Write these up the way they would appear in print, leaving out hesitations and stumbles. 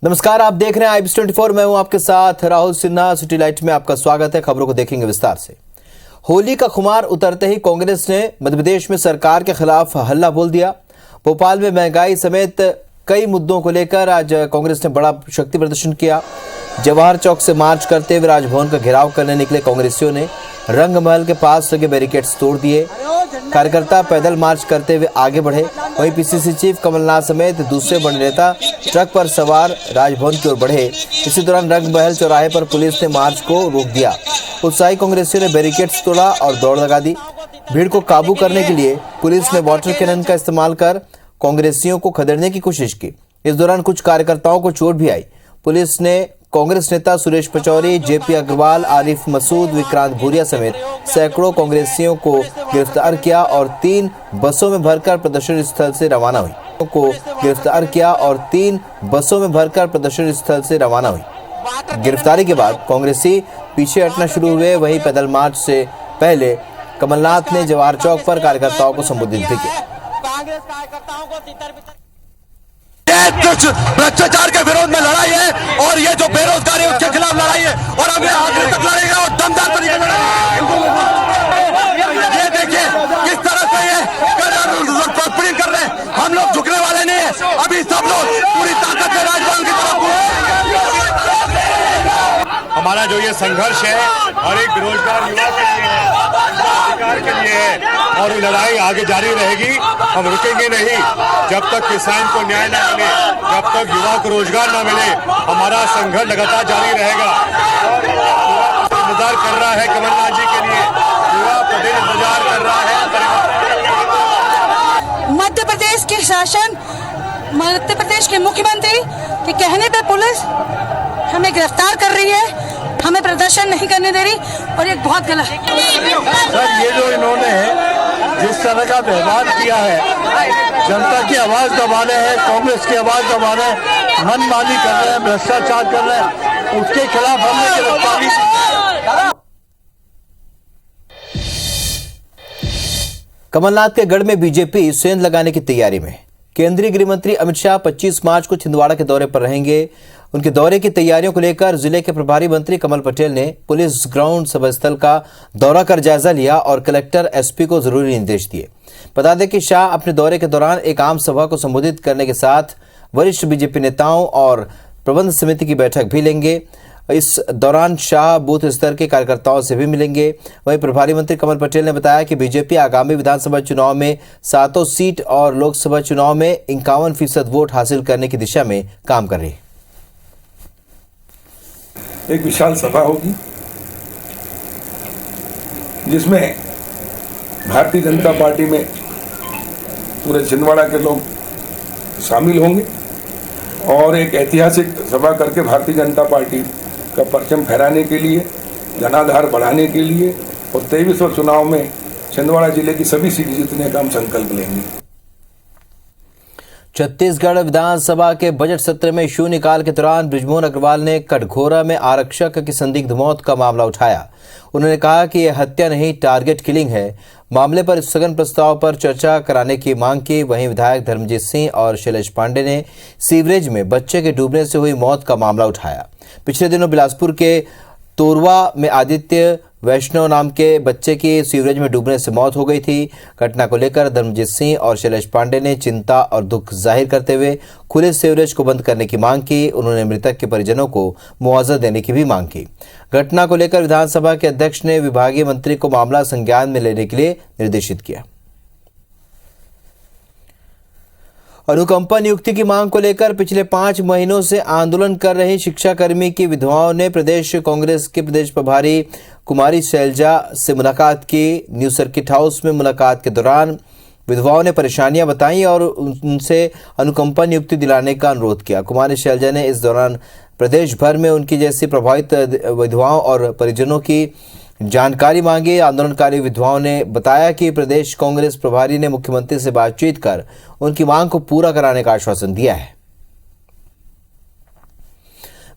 नमस्कार, आप देख रहे हैं IBS24। मैं हूं आपके साथ राहुल सिन्हा। सिटी लाइट में आपका स्वागत है। खबरों को देखेंगे विस्तार से। होली का खुमार उतरते ही कांग्रेस ने मध्य प्रदेश में सरकार के खिलाफ हल्ला बोल दिया। भोपाल में महंगाई समेत कई मुद्दों को लेकर आज कांग्रेस ने बड़ा शक्ति प्रदर्शन किया। जवाहर चौक से मार्च करते हुए राजभवन का घेराव करने निकले कांग्रेसियों ने रंग महल के पास लगे बैरिकेड्स तोड़ दिए। कार्यकर्ता पैदल मार्च करते हुए आगे बढ़े। वहीं PCC चीफ कमलनाथ समेत दूसरे बड़े नेता ट्रक पर सवार राजभवन की ओर बढ़े। इसी दौरान रंग महल चौराहे पर पुलिस ने मार्च को रोक दिया। उत्साही कांग्रेसियों ने बैरिकेड्स तोड़ा और दौड़ लगा दी। भीड़ को काबू करने के लिए पुलिस ने वाटर कैनन का इस्तेमाल कर कांग्रेसियों को खदेड़ने की कोशिश की। इस दौरान कुछ कार्यकर्ताओं को चोट भी आई। पुलिस ने कांग्रेस नेता सुरेश पचौरी, JP अग्रवाल, आरिफ मसूद, विक्रांत भूरिया समेत सैकड़ों कांग्रेसियों को गिरफ्तार किया और 3 बसों में भरकर प्रदर्शन स्थल से रवाना हुई। गिरफ्तारी के बाद कांग्रेसी पीछे हटना शुरू हुए। वहीं पैदल मार्च से पहले कमलनाथ ने जवाहर चौक पर कार्यकर्ताओं को संबोधित भी किया। भ्रष्टाचार के विरोध में लड़ाई है और ये जो बेरोजगारी है उसके खिलाफ लड़ाई है और हम ये आखिर तक लड़ेंगे और दमदार तरीके से लड़ेंगे। ये देखिए किस तरह से ये कर रहे हैं। हम लोग झुकने वाले नहीं है। अभी सब लोग पूरी ताकत से राजभवन की तरफ। हमारा जो ये संघर्ष है हर एक बेरोजगार युवा के लिए है, अधिकार के लिए है और लड़ाई आगे जारी रहेगी। हम रुकेंगे नहीं जब तक किसान को न्याय न मिले, जब तक युवा को रोजगार न मिले। हमारा संघर्ष लगातार जारी रहेगा और इंतजार कर रहा है कमलनाथ जी के लिए। पूरा प्रदेश इंतजार कर रहा है। मध्य प्रदेश के शासन, मध्य प्रदेश के मुख्यमंत्री के कहने पे पुलिस हमें गिरफ्तार कर रही है, हमें प्रदर्शन नहीं करने दे रही और ये बहुत गलत है। सर, ये जो इन्होंने जिस तरह का व्यवहार किया है, जनता की आवाज दबाने हैं, कांग्रेस की आवाज दबाने हैं, मनमानी कर रहे हैं, भ्रष्टाचार कर रहे हैं, उसके खिलाफ हमने गिरफ्तारी। कमलनाथ के गढ़ में बीजेपी सेंध लगाने की तैयारी में। केंद्रीय गृह मंत्री अमित शाह 25 मार्च को छिंदवाड़ा के दौरे पर रहेंगे। उनके दौरे की तैयारियों को लेकर जिले के प्रभारी मंत्री कमल पटेल ने पुलिस ग्राउंड सभा स्थल का दौरा कर जायजा लिया और कलेक्टर SP को जरूरी निर्देश दिए। बता दें कि शाह अपने दौरे के दौरान एक आम सभा को संबोधित करने के साथ वरिष्ठ बीजेपी नेताओं और प्रबंध समिति की बैठक भी लेंगे। इस दौरान शाह बूथ स्तर के कार्यकर्ताओं से भी मिलेंगे। वहीं प्रभारी मंत्री कमल पटेल ने बताया कि बीजेपी आगामी विधानसभा चुनाव में 7 सीट और लोकसभा चुनाव में 51% वोट हासिल करने की दिशा में काम कर रही है। एक विशाल सभा होगी जिसमें भारतीय जनता पार्टी में पूरे छिंदवाड़ा के लोग शामिल होंगे और एक ऐतिहासिक सभा करके भारतीय जनता पार्टी का परचम फहराने के लिए, जनाधार बढ़ाने के लिए और 23वें चुनाव में छिंदवाड़ा जिले की सभी सीट जीतने का हम संकल्प लेंगे। छत्तीसगढ़ विधानसभा के बजट सत्र में शून्यकाल के दौरान बृजमोहन अग्रवाल ने कटघोरा में आरक्षक की संदिग्ध मौत का मामला उठाया। उन्होंने कहा कि यह हत्या नहीं, टारगेट किलिंग है। मामले पर स्थगन प्रस्ताव पर चर्चा कराने की मांग की। वहीं विधायक धर्मजीत सिंह और शैलेश पांडे ने सीवरेज में बच्चे के डूबने से हुई मौत का मामला उठाया। पिछले दिनों बिलासपुर के तोरवा में आदित्य वैष्णव नाम के बच्चे की सीवरेज में डूबने से मौत हो गई थी। घटना को लेकर धर्मजीत सिंह और शैलेश पांडे ने चिंता और दुख जाहिर करते हुए खुले सीवरेज को बंद करने की मांग की। उन्होंने मृतक के परिजनों को मुआवजा देने की भी मांग की। घटना को लेकर विधानसभा के अध्यक्ष ने विभागीय मंत्री को मामला संज्ञान में लेने के लिए निर्देशित किया। अनुकंपा नियुक्ति की मांग को लेकर पिछले 5 महीनों से आंदोलन कर रही शिक्षाकर्मी की विधवाओं ने प्रदेश कांग्रेस के प्रदेश प्रभारी कुमारी शैलजा से मुलाकात की। न्यू सर्किट हाउस में मुलाकात के दौरान विधवाओं ने परेशानियां बताई और उनसे अनुकंपा नियुक्ति दिलाने का अनुरोध किया। कुमारी शैलजा ने इस दौरान प्रदेश भर में उनकी जैसी प्रभावित विधवाओं और परिजनों की जानकारी मांगी। आंदोलनकारी विधवाओं ने बताया कि प्रदेश कांग्रेस प्रभारी ने मुख्यमंत्री से बातचीत कर उनकी मांग को पूरा कराने का आश्वासन दिया है।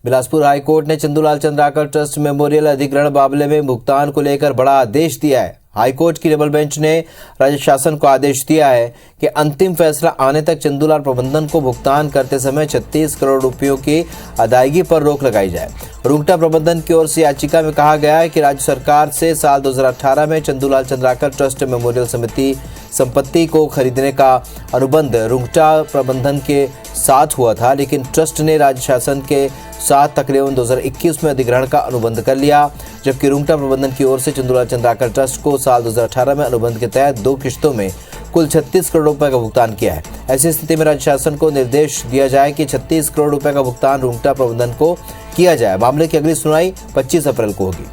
बिलासपुर हाईकोर्ट ने चंदूलाल चंद्राकर ट्रस्ट मेमोरियल अधिग्रहण मामले में भुगतान को लेकर बड़ा आदेश दिया है। हाईकोर्ट की डबल बेंच ने राज्य शासन को आदेश दिया है कि अंतिम फैसला आने तक चंदूलाल प्रबंधन को भुगतान करते समय 36 करोड़ रुपयों की अदायगी पर रोक लगाई जाए। रुंगटा प्रबंधन की ओर से याचिका में कहा गया है कि राज्य सरकार से साल 2018 में चंदूलाल चंद्राकर ट्रस्ट मेमोरियल समिति संपत्ति को खरीदने का अनुबंध रुंगटा प्रबंधन के साथ हुआ था, लेकिन ट्रस्ट ने राज्य शासन के साथ तकरीबन 2021 में अधिग्रहण का अनुबंध कर लिया, जबकि रुंगटा प्रबंधन की ओर से चंदूलाल चंद्राकर ट्रस्ट को साल 2018 में अनुबंध के तहत 2 किश्तों में कुल 36 करोड़ रुपए का भुगतान किया है। ऐसी स्थिति में राज्य शासन को निर्देश दिया जाए कि 36 करोड़ रुपए का भुगतान रुंगटा प्रबंधन को किया जाए। मामले की अगली सुनवाई 25 अप्रैल को होगी।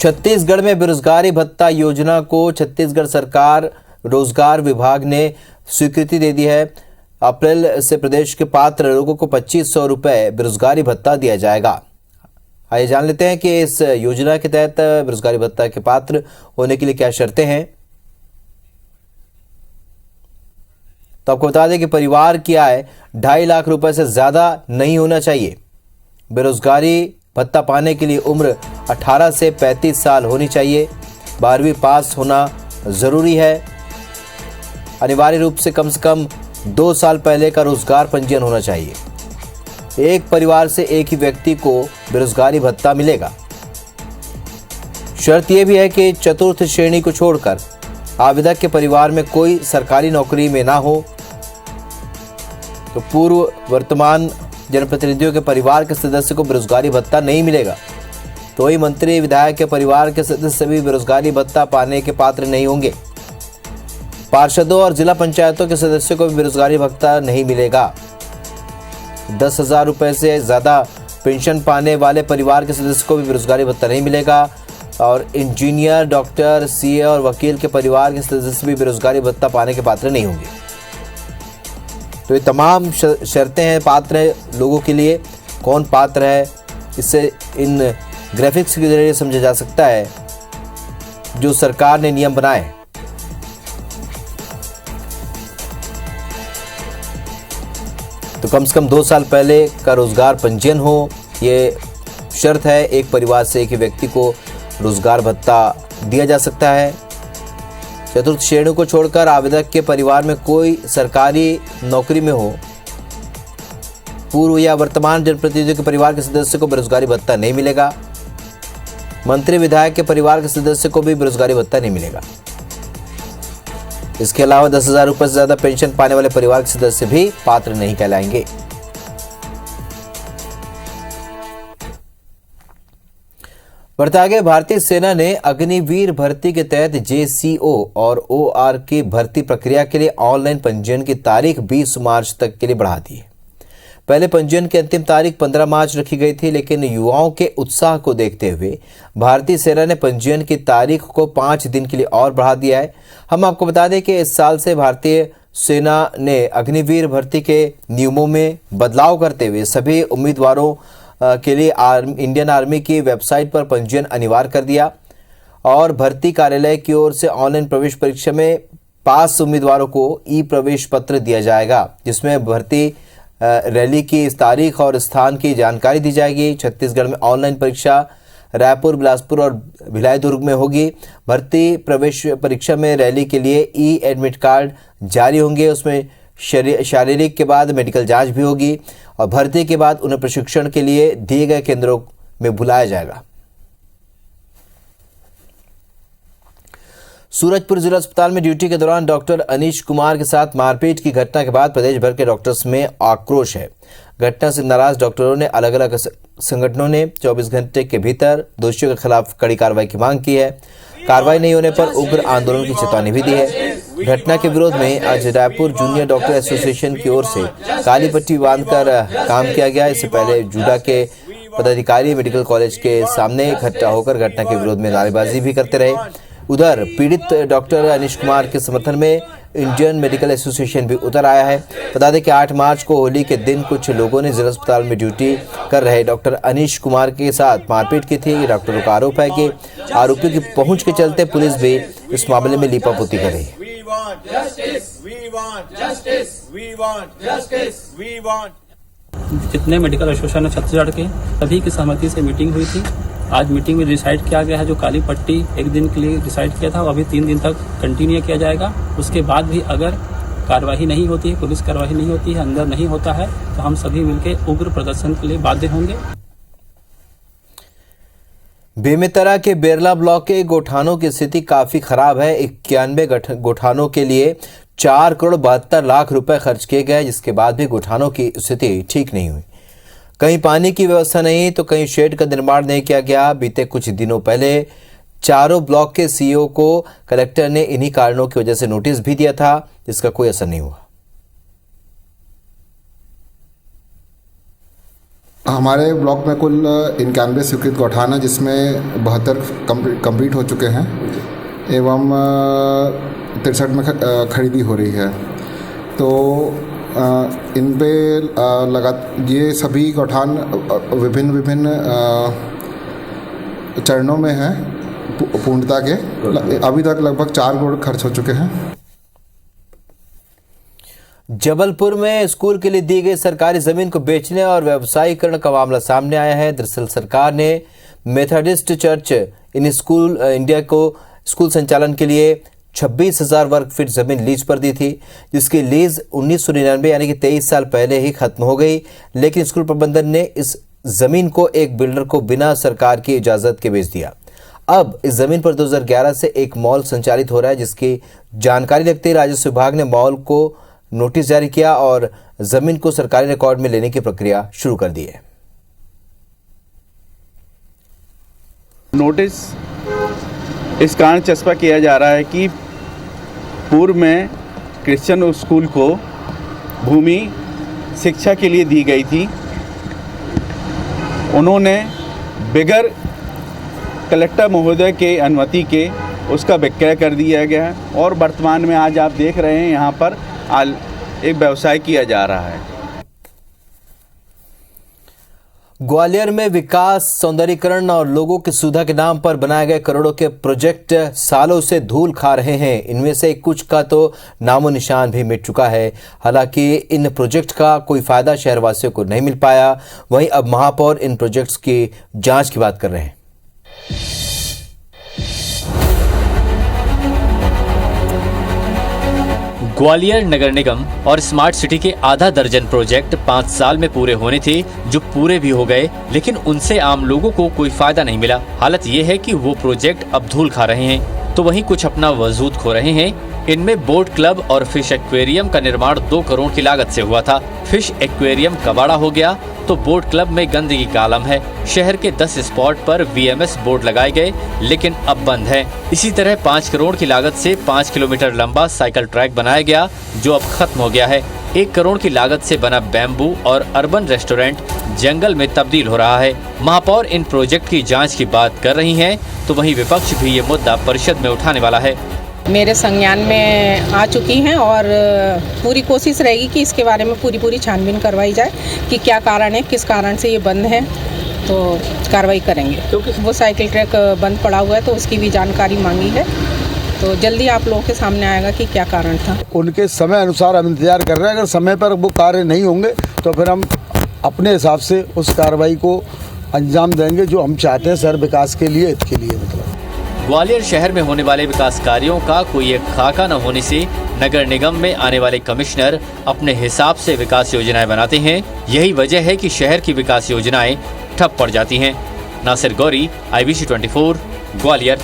छत्तीसगढ़ में बेरोजगारी भत्ता योजना को छत्तीसगढ़ सरकार रोजगार विभाग ने स्वीकृति दे दी है। अप्रैल से प्रदेश के पात्र लोगों को 2500 रुपए बेरोजगारी भत्ता दिया जाएगा। आइए जान लेते हैं कि इस योजना के तहत बेरोजगारी भत्ता के पात्र होने के लिए क्या शर्तें हैं। तो आपको बता दें कि परिवार की आय 2.5 लाख रुपए से ज्यादा नहीं होना चाहिए। बेरोजगारी भत्ता पाने के लिए उम्र 18 से 35 साल होनी चाहिए। 12वीं पास होना जरूरी है। अनिवार्य रूप से कम 2 साल पहले का रोजगार पंजीयन होना चाहिए। एक परिवार से एक ही व्यक्ति को बेरोजगारी भत्ता मिलेगा। शर्त यह भी है कि चतुर्थ श्रेणी को छोड़कर आवेदक के परिवार में कोई सरकारी नौकरी में ना हो। तो पूर्व वर्तमान जनप्रतिनिधियों के परिवार के सदस्य को बेरोजगारी भत्ता नहीं मिलेगा। तो वही मंत्री विधायक के परिवार के सदस्य भी बेरोजगारी भत्ता पाने के पात्र नहीं होंगे। पार्षदों और जिला पंचायतों के सदस्यों को भी बेरोजगारी भत्ता नहीं मिलेगा। 10,000 रुपए से ज्यादा पेंशन पाने वाले परिवार के सदस्य को भी बेरोजगारी भत्ता नहीं मिलेगा। और इंजीनियर, डॉक्टर, सीए और वकील के परिवार के सदस्य भी बेरोजगारी भत्ता पाने के पात्र नहीं होंगे। तो ये तमाम शर्तें हैं पात्र लोगों के लिए। कौन पात्र है, इससे इन ग्राफिक्स के जरिए समझा जा सकता है जो सरकार ने नियम बनाए हैं। तो कम से कम 2 साल पहले का रोजगार पंजीयन हो, ये शर्त है। एक परिवार से एक ही व्यक्ति को रोजगार भत्ता दिया जा सकता है। चतुर्थ श्रेणी को छोड़कर आवेदक के परिवार में कोई सरकारी नौकरी में हो। पूर्व या वर्तमान जनप्रतिनिधियों के परिवार के सदस्य को बेरोजगारी भत्ता नहीं मिलेगा। मंत्री विधायक के परिवार के सदस्य को भी बेरोजगारी भत्ता नहीं मिलेगा। इसके अलावा 10,000 रुपए से ज्यादा पेंशन पाने वाले परिवार के सदस्य भी पात्र नहीं कहलाएंगे। बढ़ते आगे, भारतीय सेना ने अग्निवीर भर्ती के तहत जेसीओ और ओआर की भर्ती प्रक्रिया के लिए ऑनलाइन पंजीयन की तारीख 20 मार्च तक के लिए बढ़ा दी है। पहले पंजीयन की अंतिम तारीख 15 मार्च रखी गई थी, लेकिन युवाओं के उत्साह को देखते हुए भारतीय सेना ने पंजीयन की तारीख को 5 दिन के लिए और बढ़ा दिया है। हम आपको बता दें कि इस साल से भारतीय सेना ने अग्निवीर भर्ती के नियमों में बदलाव करते हुए सभी उम्मीदवारों के लिए इंडियन आर्मी की वेबसाइट पर पंजीयन अनिवार्य कर दिया। और भर्ती कार्यालय की ओर से ऑनलाइन प्रवेश परीक्षा में पास उम्मीदवारों को ई प्रवेश पत्र दिया जाएगा, जिसमें भर्ती रैली की तारीख और स्थान की जानकारी दी जाएगी। छत्तीसगढ़ में ऑनलाइन परीक्षा रायपुर, बिलासपुर और भिलाई दुर्ग में होगी। भर्ती प्रवेश परीक्षा में रैली के लिए ई एडमिट कार्ड जारी होंगे। उसमें शारीरिक के बाद मेडिकल जांच भी होगी और भर्ती के बाद उन्हें प्रशिक्षण के लिए दिए गए केंद्रों में बुलाया जाएगा। सूरजपुर जिला अस्पताल में ड्यूटी के दौरान डॉक्टर अनीश कुमार के साथ मारपीट की घटना के बाद प्रदेश भर के डॉक्टर्स में आक्रोश है। घटना से नाराज डॉक्टरों ने अलग अलग संगठनों ने 24 घंटे के भीतर दोषियों के खिलाफ कड़ी कार्रवाई की मांग की है। कार्रवाई नहीं होने पर उग्र आंदोलन की चेतावनी भी दी है। घटना के विरोध में आज रायपुर जूनियर डॉक्टर एसोसिएशन की ओर से काली पट्टी बांधकर काम किया गया। इससे पहले जूडा के पदाधिकारी मेडिकल कॉलेज के सामने इकट्ठा होकर घटना के विरोध में नारेबाजी भी करते रहे। उधर पीड़ित डॉक्टर अनीश कुमार के समर्थन में इंडियन मेडिकल एसोसिएशन भी उतर आया है। बता दें कि 8 मार्च को होली के दिन कुछ लोगों ने जिला अस्पताल में ड्यूटी कर रहे डॉक्टर अनीश कुमार के साथ मारपीट की थी। डॉक्टरों का आरोप है कि आरोपियों की पहुंच के चलते पुलिस भी इस मामले में लीपापोती कर रही है। जितने मेडिकल एसोसिएशन है छत्तीसगढ़ के सभी की सहमति से मीटिंग हुई थी। आज मीटिंग में डिसाइड किया गया है जो काली पट्टी एक दिन के लिए डिसाइड किया था वो अभी 3 दिन तक कंटिन्यू किया जाएगा। उसके बाद भी अगर कार्रवाई नहीं होती है, पुलिस कार्रवाई नहीं होती है, अंदर नहीं होता है तो हम सभी मिलकर उग्र प्रदर्शन के लिए बाध्य होंगे। बेमेतरा के बेरला ब्लॉक के गोठानों की स्थिति काफी खराब है। 91 गोठानों के लिए 4 करोड़ 72 लाख रुपए खर्च किए गए, जिसके बाद भी गोठानों की स्थिति ठीक नहीं हुई। कहीं पानी की व्यवस्था नहीं तो कहीं शेड का निर्माण नहीं किया गया। बीते कुछ दिनों पहले चारों ब्लॉक के सीईओ को कलेक्टर ने इन्हीं कारणों की वजह से नोटिस भी दिया था, जिसका कोई असर नहीं हुआ। हमारे ब्लॉक में कुल 91 स्वीकृत गौठान है, जिसमें 72 कंप्लीट हो चुके हैं एवं 63 में खरीदी हो रही है। तो इन पे ये सभी गौठान विभिन्न चरणों में हैं पूर्णता के। अभी तक लगभग 4 करोड़ खर्च हो चुके हैं। जबलपुर में स्कूल के लिए दी गई सरकारी जमीन को बेचने और व्यवसायीकरण का मामला सामने आया है। दरअसल सरकार ने Methodist church in school India को स्कूल संचालन के लिए 26,000 वर्ग फीट जमीन लीज पर दी थी, जिसकी लीज 1999 यानी कि 23 साल पहले ही खत्म हो गई। लेकिन स्कूल प्रबंधन ने इस जमीन को एक बिल्डर को बिना सरकार की इजाजत के बेच दिया। अब इस जमीन पर 2011 से एक मॉल संचालित हो रहा है, जिसकी जानकारी लगते ही राजस्व विभाग ने मॉल को नोटिस जारी किया और जमीन को सरकारी रिकॉर्ड में लेने की प्रक्रिया शुरू कर दी है। नोटिस इस कारण चस्पा किया जा रहा है कि पूर्व में क्रिश्चियन स्कूल को भूमि शिक्षा के लिए दी गई थी। उन्होंने बगैर कलेक्टर महोदय के अनुमति के उसका विक्रय कर दिया गया और वर्तमान में आज आप देख रहे हैं यहाँ पर एक व्यवसाय किया जा रहा है। ग्वालियर में विकास, सौंदर्यीकरण और लोगों की सुविधा के नाम पर बनाए गए करोड़ों के प्रोजेक्ट सालों से धूल खा रहे हैं। इनमें से कुछ का तो नामो निशान भी मिट चुका है। हालांकि इन प्रोजेक्ट का कोई फायदा शहरवासियों को नहीं मिल पाया। वहीं अब महापौर इन प्रोजेक्ट्स की जांच की बात कर रहे हैं। ग्वालियर नगर निगम और स्मार्ट सिटी के आधा दर्जन प्रोजेक्ट 5 साल में पूरे होने थे, जो पूरे भी हो गए, लेकिन उनसे आम लोगों को कोई फायदा नहीं मिला। हालत ये है कि वो प्रोजेक्ट अब धूल खा रहे हैं, तो वहीं कुछ अपना वजूद खो रहे हैं। इनमें बोट क्लब और फिश एक्वेरियम का निर्माण 2 करोड़ की लागत से हुआ था। फिश एक्वेरियम कबाड़ा हो गया तो बोट क्लब में गंदगी का आलम है। शहर के 10 स्पॉट पर VMS बोर्ड लगाए गए, लेकिन अब बंद है। इसी तरह 5 करोड़ की लागत से 5 किलोमीटर लंबा साइकिल ट्रैक बनाया गया, जो अब खत्म हो गया है। 1 करोड़ की लागत से बना बैम्बू और अर्बन रेस्टोरेंट जंगल में तब्दील हो रहा है। महापौर इन प्रोजेक्ट की जांच की बात कर रही हैं, तो वहीं विपक्ष भी ये मुद्दा परिषद में उठाने वाला है। मेरे संज्ञान में आ चुकी हैं और पूरी कोशिश रहेगी कि इसके बारे में पूरी छानबीन करवाई जाए कि क्या कारण है, किस कारण से ये बंद है, तो कार्रवाई करेंगे। क्योंकि वो साइकिल ट्रैक बंद पड़ा हुआ है तो उसकी भी जानकारी मांगी है, तो जल्दी आप लोगों के सामने आएगा कि क्या कारण था। उनके समय अनुसार हम इंतजार कर रहे हैं। अगर समय पर वो कार्य नहीं होंगे तो फिर हम अपने हिसाब से उस कार्रवाई को अंजाम देंगे जो हम चाहते हैं शहर विकास के लिए, इसके लिए। मतलब ग्वालियर शहर में होने वाले विकास कार्यों का कोई एक खाका न होने से नगर निगम में आने वाले कमिश्नर अपने हिसाब से विकास योजनाएं बनाते हैं। यही वजह है कि शहर की विकास योजनाएं ठप पड़ जाती हैं। नासिर गौरी, IBC 24, ग्वालियर।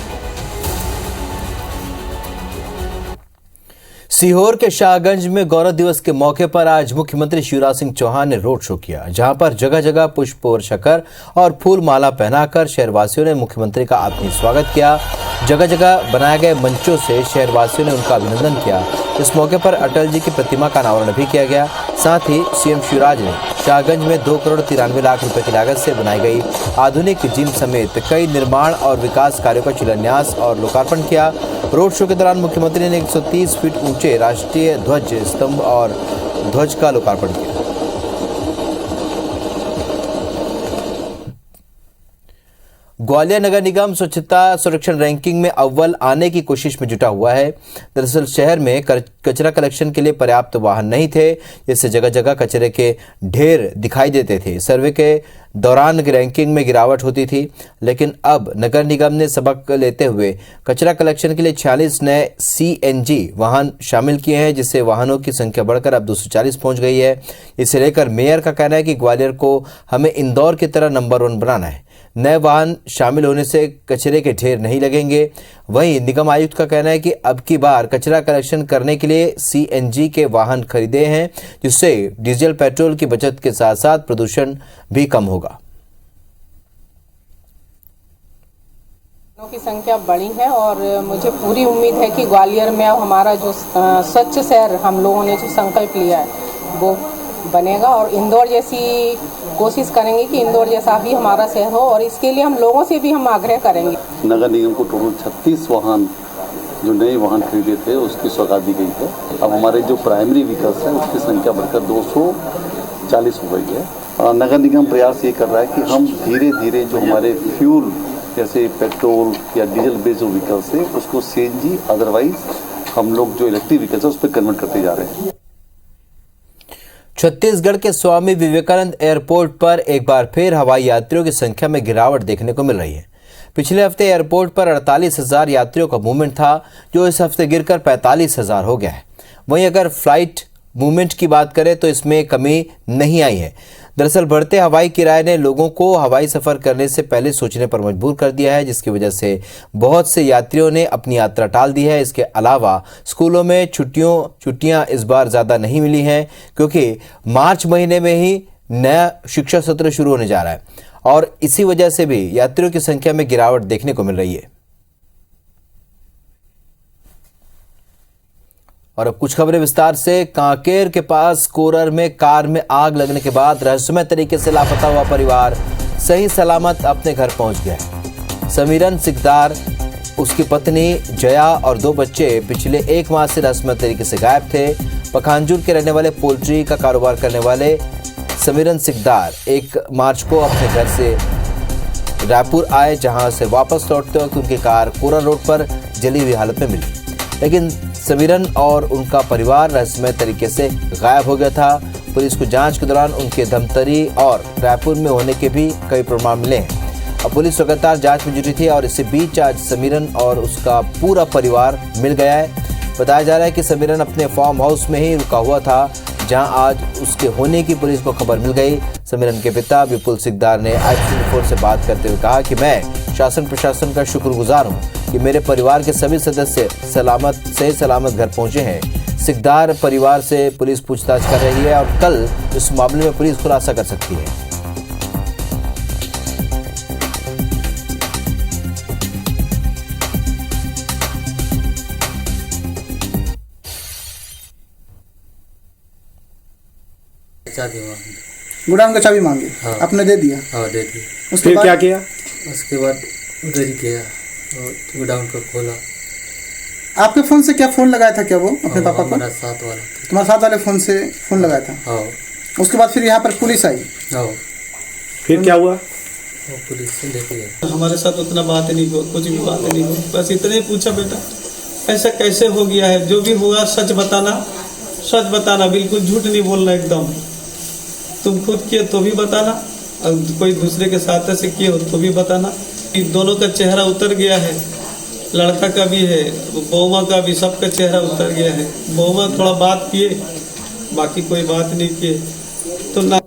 सीहोर के शाहगंज में गौरव दिवस के मौके पर आज मुख्यमंत्री शिवराज सिंह चौहान ने रोड शो किया, जहां पर जगह जगह पुष्प और शक्कर और फूल माला पहनाकर शहरवासियों ने मुख्यमंत्री का आत्मीय स्वागत किया। जगह जगह बनाए गए मंचों से शहरवासियों ने उनका अभिनंदन किया। इस मौके पर अटल जी की प्रतिमा का अनावरण भी किया गया। साथ ही CM शिवराज ने शाहगंज में 2 करोड़ 93 लाख रुपए की लागत से बनाई गई आधुनिक जिम समेत कई निर्माण और विकास कार्यों का शिलान्यास और लोकार्पण किया। रोड शो के दौरान मुख्यमंत्री ने 130 फीट ऊंचे राष्ट्रीय ध्वज स्तंभ और ध्वज का लोकार्पण किया। ग्वालियर नगर निगम स्वच्छता सर्वेक्षण रैंकिंग में अव्वल आने की कोशिश में जुटा हुआ है। दरअसल शहर में कचरा कलेक्शन के लिए पर्याप्त वाहन नहीं थे, जिससे जगह जगह कचरे के ढेर दिखाई देते थे। सर्वे के दौरान रैंकिंग में गिरावट होती थी, लेकिन अब नगर निगम ने सबक लेते हुए कचरा कलेक्शन के लिए 46 नए CNG वाहन शामिल किए हैं, जिससे वाहनों की संख्या बढ़कर अब 240 पहुंच गई है। इसे लेकर मेयर का कहना है कि ग्वालियर को हमें इंदौर की तरह नंबर 1 बनाना है। नए वाहन शामिल होने से कचरे के ढेर नहीं लगेंगे। वहीं निगम आयुक्त का कहना है कि अब की बार कचरा कलेक्शन करने के लिए CNG के वाहन खरीदे हैं, जिससे डीजल पेट्रोल की बचत के साथ साथ प्रदूषण भी कम होगा। की संख्या बड़ी है और मुझे पूरी उम्मीद है कि ग्वालियर में अब हमारा जो स्वच्छ शहर हम लोगों ने जो संकल्प लिया है वो बनेगा और इंदौर जैसी कोशिश करेंगे कि इंदौर जैसा भी हमारा शहर हो, और इसके लिए हम लोगों से भी हम आग्रह करेंगे। नगर निगम को टोटल 36 वाहन जो नए वाहन खरीदे थे उसकी सौगात दी गई है। अब हमारे जो प्राइमरी व्हीकल्स हैं उसकी संख्या बढ़कर 240 हो गई है। और नगर निगम प्रयास ये कर रहा है कि हम धीरे धीरे जो हमारे फ्यूल जैसे पेट्रोल या डीजल बेस्ड व्हीकल्स है उसको CNG अदरवाइज हम लोग जो इलेक्ट्रिक व्हीकल्स है उस पर कन्वर्ट करते जा रहे हैं। छत्तीसगढ़ के स्वामी विवेकानंद एयरपोर्ट पर एक बार फिर हवाई यात्रियों की संख्या में गिरावट देखने को मिल रही है। पिछले हफ्ते एयरपोर्ट पर 48,000 यात्रियों का मूवमेंट था, जो इस हफ्ते गिरकर 45,000 हो गया है। वहीं अगर फ्लाइट मूवमेंट की बात करें तो इसमें कमी नहीं आई है। दरअसल बढ़ते हवाई किराए ने लोगों को हवाई सफर करने से पहले सोचने पर मजबूर कर दिया है, जिसकी वजह से बहुत से यात्रियों ने अपनी यात्रा टाल दी है। इसके अलावा स्कूलों में छुट्टियां इस बार ज़्यादा नहीं मिली हैं, क्योंकि मार्च महीने में ही नया शिक्षा सत्र शुरू होने जा रहा है और इसी वजह से भी यात्रियों की संख्या में गिरावट देखने को मिल रही है। और अब कुछ खबरें विस्तार से। कांकेर के पास कोरर में कार में आग लगने के बाद रहस्यमय तरीके से लापता हुआ परिवार सही सलामत अपने घर पहुंच गया। समीरन सिकदार, उसकी पत्नी जया और 2 बच्चे पिछले 1 माह से रहस्यमय तरीके से गायब थे। पखानजूर के रहने वाले पोल्ट्री का कारोबार करने वाले समीरन सिकदार 1 मार्च को अपने घर से रायपुर आए, जहां से वापस लौटते वक्त उनकी कार कोरर रोड पर जली हुई हालत में मिली, लेकिन समीरन और उनका परिवार रहस्यमय तरीके से गायब हो गया था। पुलिस को जांच के दौरान उनके धमतरी और रायपुर में होने के भी कई प्रमाण मिले हैं। अब पुलिस लगातार जांच में जुटी थी और इसी बीच आज समीरन और उसका पूरा परिवार मिल गया है। बताया जा रहा है कि समीरन अपने फार्म हाउस में ही रुका हुआ था, जहां आज उसके होने की पुलिस को खबर मिल गई। समीरन के पिता विपुल सिकदार ने i24 से बात करते हुए कहा कि मैं शासन प्रशासन का शुक्रगुजार हूं कि मेरे परिवार के सभी सदस्य सही सलामत घर पहुंचे हैं। सिकदार परिवार से पुलिस पूछताछ कर रही है और कल इस मामले में पुलिस खुलासा कर सकती है। गोडाउन का चाबी मांगी। हाँ। आपने दे दिया? हाँ, दे दिया। उसके बाद क्या किया? उसके बाद उधर ही गया और गोडाउन को खोला। आपके फोन से क्या फोन लगाया था? क्या वो अपने पापा को? हमारा साथ वाला। तुम्हारे साथ वाले फोन से फोन लगाया था? हाँ। उसके बाद फिर यहाँ पर पुलिस आई? हाँ। फिर क्या हुआ? वो पुलिस से लेके गया। हमारे साथ उतना बात नहीं हुआ, कुछ भी बात नहीं हुआ, बस इतने ही पूछा बेटा ऐसा कैसे हो गया है, जो भी हुआ सच बताना, बिल्कुल झूठ नहीं बोलना एकदम। तुम खुद किए तो भी बताना और कोई दूसरे के साथ से किए हो तो भी बताना। दोनों का चेहरा उतर गया है, लड़का का भी है, बहुमा का भी, सबका चेहरा उतर गया है। बहुमा थोड़ा बात किए, बाकी कोई बात नहीं किए तो ना।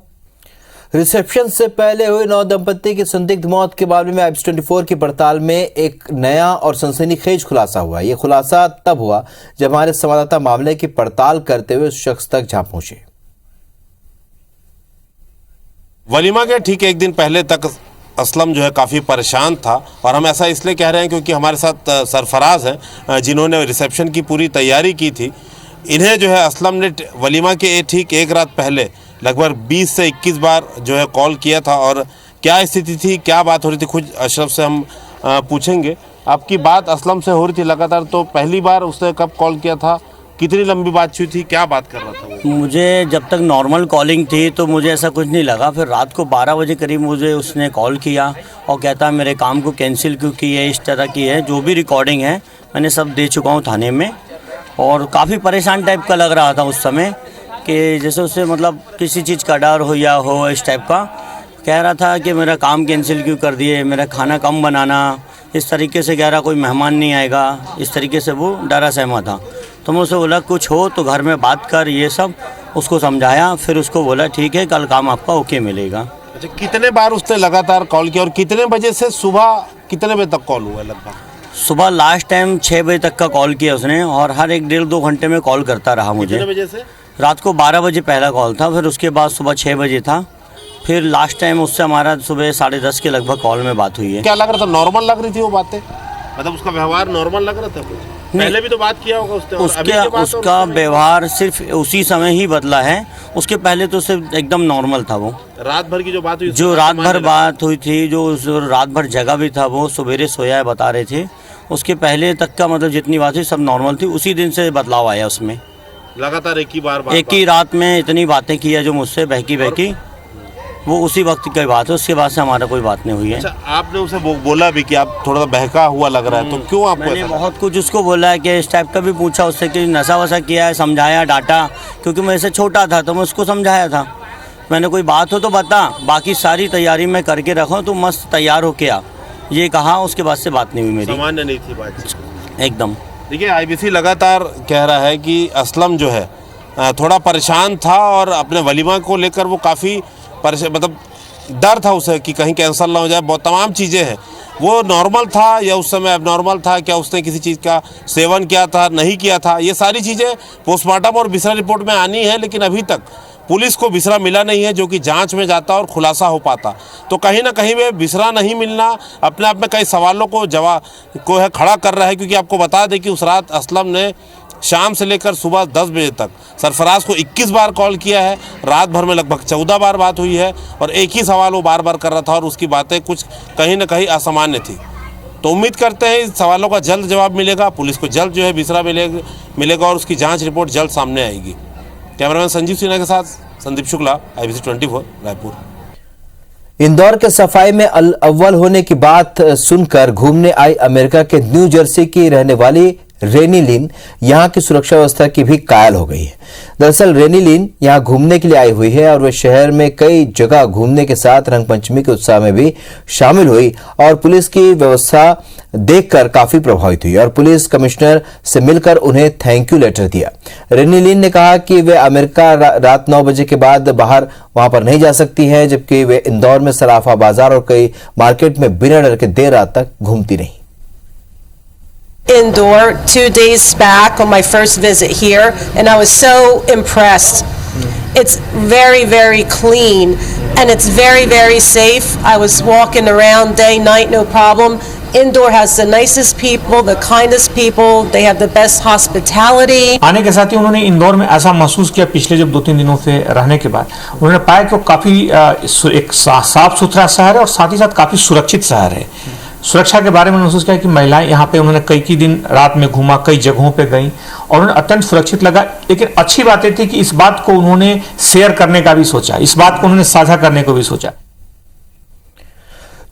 रिसेप्शन से पहले हुई नवदंपति की संदिग्ध मौत के मामले में i24 की पड़ताल में एक नया और सनसनीखेज खुलासा हुआ। ये खुलासा तब हुआ जब हमारे संवाददाता मामले की पड़ताल करते हुए उस शख्स तक जा पहुंचे। वलीमा के ठीक 1 दिन पहले तक असलम जो है काफ़ी परेशान था, और हम ऐसा इसलिए कह रहे हैं क्योंकि हमारे साथ सरफराज हैं जिन्होंने रिसेप्शन की पूरी तैयारी की थी। इन्हें जो है असलम ने वलीमा के ठीक 1 रात पहले लगभग 20 से 21 बार जो है कॉल किया था। और क्या स्थिति थी, क्या बात हो रही थी, खुद अशरफ से हम पूछेंगे। आपकी बात असलम से हो रही थी लगातार, तो पहली बार उसने कब कॉल किया था कितनी लंबी बातचीत थी, क्या बात कर रहा था वो? मुझे जब तक नॉर्मल कॉलिंग थी तो मुझे ऐसा कुछ नहीं लगा। फिर रात को 12 बजे करीब मुझे उसने कॉल किया और कहता मेरे काम को कैंसिल क्यों की है, इस तरह की है। जो भी रिकॉर्डिंग है मैंने सब दे चुका हूँ थाने में। और काफ़ी परेशान टाइप का लग रहा था उस समय कि जैसे उससे मतलब किसी चीज़ का डर हो या हो, इस टाइप का कह रहा था कि मेरा काम कैंसिल क्यों कर दिए, मेरा खाना कम बनाना, इस तरीके से कह रहा कोई मेहमान नहीं आएगा, इस तरीके से वो डरा सहमा था। तो मैं उसे बोला कुछ हो तो घर में बात कर, ये सब उसको समझाया। फिर उसको बोला ठीक है कल काम आपका ओके मिलेगा। अच्छा, कितने बार उसने लगातार कॉल किया और कितने बजे से सुबह कितने बजे तक कॉल हुआ लगभग? सुबह लास्ट टाइम 6 बजे तक का कॉल किया उसने और हर 1-1.5-2 घंटे में कॉल करता रहा मुझे। कितने बजे से? रात को 12 बजे पहला कॉल था, फिर उसके बाद सुबह 6 बजे था, फिर लास्ट टाइम उससे हमारा सुबह 10:30 के लगभग कॉल में बात हुई है। क्या लग रहा था, नॉर्मल लग रही थी वो बातें, मतलब उसका व्यवहार नॉर्मल लग रहा था कुछ? पहले भी तो बात किया होगा उसने। उसका व्यवहार सिर्फ उसी समय ही बदला है, उसके पहले तो सिर्फ एकदम नॉर्मल था वो। रात भर की जो बात हुई, जो रात भर बात हुई थी, जो रात भर जगह भी था, वो सवेरे सोया है बता रहे थे। उसके पहले तक का मतलब जितनी बात हुई सब नॉर्मल थी, उसी दिन से बदलाव आया उसमें। लगातार एक ही रात में इतनी बातें की है जो मुझसे बहकी वो उसी वक्त की बात है, उसके बाद से हमारा कोई बात नहीं हुई है। अच्छा, आपने उसे बोला भी कि आप थोड़ा बहका हुआ लग रहा है, तो क्यों आपको? मैंने बहुत कुछ उसको बोला है कि इस टाइप का भी पूछा उससे कि नशा वशा किया है, समझाया, डांटा, क्योंकि मैं ऐसे छोटा था तो मैं उसको समझाया था। मैंने कोई बात हो तो बता, बाकी सारी तैयारी मैं करके रखा तो मस्त तैयार होके आ, ये कहा। उसके बाद से बात नहीं हुई मेरी, सामान्य नहीं थी बात एकदम। देखिए, IBC लगातार कह रहा है कि असलम जो है थोड़ा परेशान था और अपने वलीमा को लेकर वो काफ़ी मतलब डर था उसे कि कहीं कैंसल ना हो जाए। बहुत तमाम चीज़ें हैं, वो नॉर्मल था या उस समय एबनॉर्मल था, क्या उसने किसी चीज़ का सेवन किया था, नहीं किया था, ये सारी चीज़ें पोस्टमार्टम और बिसरा रिपोर्ट में आनी है। लेकिन अभी तक पुलिस को बिसरा मिला नहीं है जो कि जांच में जाता और खुलासा हो पाता। तो कहीं ना कहीं में बिसरा नहीं मिलना अपने आप में कई सवालों को खड़ा कर रहा है, क्योंकि आपको बता दें कि उस रात असलम ने शाम से लेकर सुबह 10 बजे तक सरफराज को 21 बार कॉल किया है। रात भर में लगभग 14 बार बात हुई है और एक ही सवाल वो बार बार कर रहा था और उसकी बातें कुछ कहीं ना कहीं असामान्य थी। तो उम्मीद करते हैं इस सवालों का जल्द जवाब मिलेगा, पुलिस को जल्द जो है बिसरा मिलेगा और उसकी जांच रिपोर्ट जल्द सामने आएगी। कैमरामैन संजीव सिन्हा के साथ संदीप शुक्ला, IBC 24 रायपुर। इंदौर के सफाई में अव्वल होने की बात सुनकर घूमने आई अमेरिका के न्यू जर्सी की रहने वाली रेनी लिन यहां की सुरक्षा व्यवस्था की भी कायल हो गई है। दरअसल रेनी लिन यहां घूमने के लिए आई हुई है और वे शहर में कई जगह घूमने के साथ रंगपंचमी के उत्साह में भी शामिल हुई और पुलिस की व्यवस्था देखकर काफी प्रभावित हुई और पुलिस कमिश्नर से मिलकर उन्हें थैंक यू लेटर दिया। रेनी लिन ने कहा कि वे अमेरिका रात 9 बजे के बाद बाहर वहां पर नहीं जा सकती है, जबकि वे इंदौर में सराफा बाजार और कई मार्केट में बिना डर के देर रात तक घूमती रही। Indore 2 days back on my first visit here, and I was so impressed. It's very, very clean, and it's very, very safe. I was walking around day, night, no problem. Indore has the nicest people, the kindest people. They have the best hospitality. आने के साथ ही उन्होंने इंदौर में ऐसा महसूस किया पिछले जब 2-3 दिनों से रहने के बाद उन्होंने पाया कि वो काफ़ी एक साफ सुथरा शहर है और साथ ही साथ काफ़ी सुरक्षित शहर है। सुरक्षा के बारे में महसूस किया कि महिलाएं यहाँ पे उन्होंने कई दिन रात में घूमा, कई जगहों पे गई और उन्हें अत्यंत सुरक्षित लगा। लेकिन अच्छी बात यह थी कि इस बात को उन्होंने शेयर करने का भी सोचा, इस बात को उन्होंने साझा करने को भी सोचा।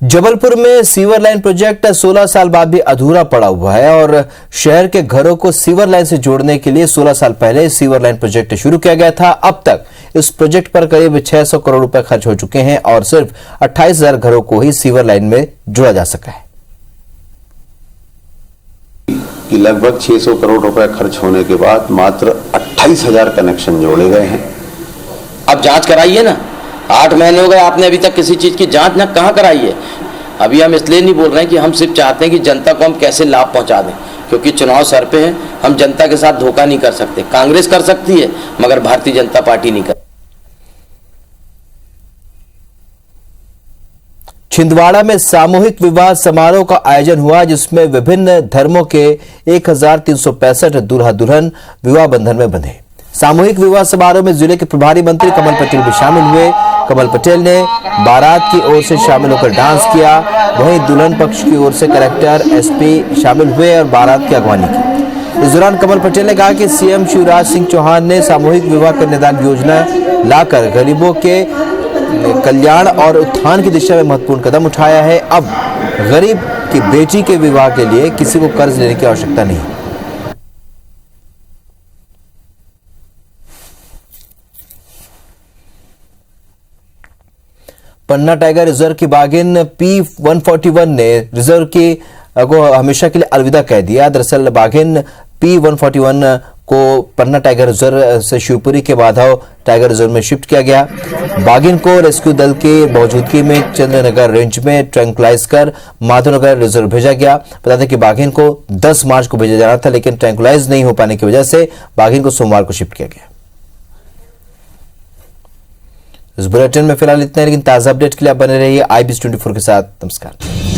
जबलपुर में सीवर लाइन प्रोजेक्ट 16 साल बाद भी अधूरा पड़ा हुआ है और शहर के घरों को सीवर लाइन से जोड़ने के लिए 16 साल पहले सीवर लाइन प्रोजेक्ट शुरू किया गया था। अब तक इस प्रोजेक्ट पर करीब 600 करोड़ रुपए खर्च हो चुके हैं और सिर्फ 28,000 घरों को ही सीवर लाइन में जोड़ा जा सका है। कि लगभग 600 करोड़ रुपए खर्च होने के बाद मात्र 28,000 कनेक्शन जोड़े गए हैं। अब जांच कराइए ना, 8 महीने हो गए आपने अभी तक किसी चीज की जांच ना कहाँ कराई है। अभी हम इसलिए नहीं बोल रहे हैं कि हम सिर्फ चाहते हैं कि जनता को हम कैसे लाभ पहुंचा दें, क्योंकि चुनाव सर पे है। हम जनता के साथ धोखा नहीं कर सकते। कांग्रेस कर सकती है मगर भारतीय जनता पार्टी नहीं कर। छिंदवाड़ा में सामूहिक विवाह समारोह का आयोजन हुआ जिसमें विभिन्न धर्मों के 1365 दूल्हा दुल्हन विवाह बंधन में बंधे। सामूहिक विवाह समारोह में जिले के प्रभारी मंत्री कमल पटेल भी शामिल हुए। कमल पटेल ने बारात की ओर से शामिल होकर डांस किया, वहीं दुल्हन पक्ष की ओर से कलेक्टर, SP शामिल हुए और बारात की अगवानी की। इस दौरान कमल पटेल ने कहा कि सीएम शिवराज सिंह चौहान ने सामूहिक विवाह कन्यादान योजना लाकर गरीबों के कल्याण और उत्थान की दिशा में महत्वपूर्ण कदम उठाया है। अब गरीब की बेटी के विवाह के लिए किसी को कर्ज लेने की आवश्यकता नहीं। पन्ना टाइगर रिजर्व की बाघिन P141 ने रिजर्व की को हमेशा के लिए अलविदा कह दिया। दरअसल बाघिन P141 को पन्ना टाइगर रिजर्व से शिवपुरी के माधव टाइगर रिजर्व में शिफ्ट किया गया। बाघिन को रेस्क्यू दल के मौजूदगी में चंद्रनगर रेंज में ट्रैंकुलाइज कर माधवनगर रिजर्व भेजा गया। बता दें कि बाघिन को 10 मार्च को भेजा जाना था, लेकिन ट्रैंकुलाइज नहीं हो पाने की वजह से बाघिन को सोमवार को शिफ्ट किया गया। इस बुलेटिन में फिलहाल इतना ही, लेकिन ताजा अपडेट के लिए आप बने रहिए IBC 24 के साथ। नमस्कार।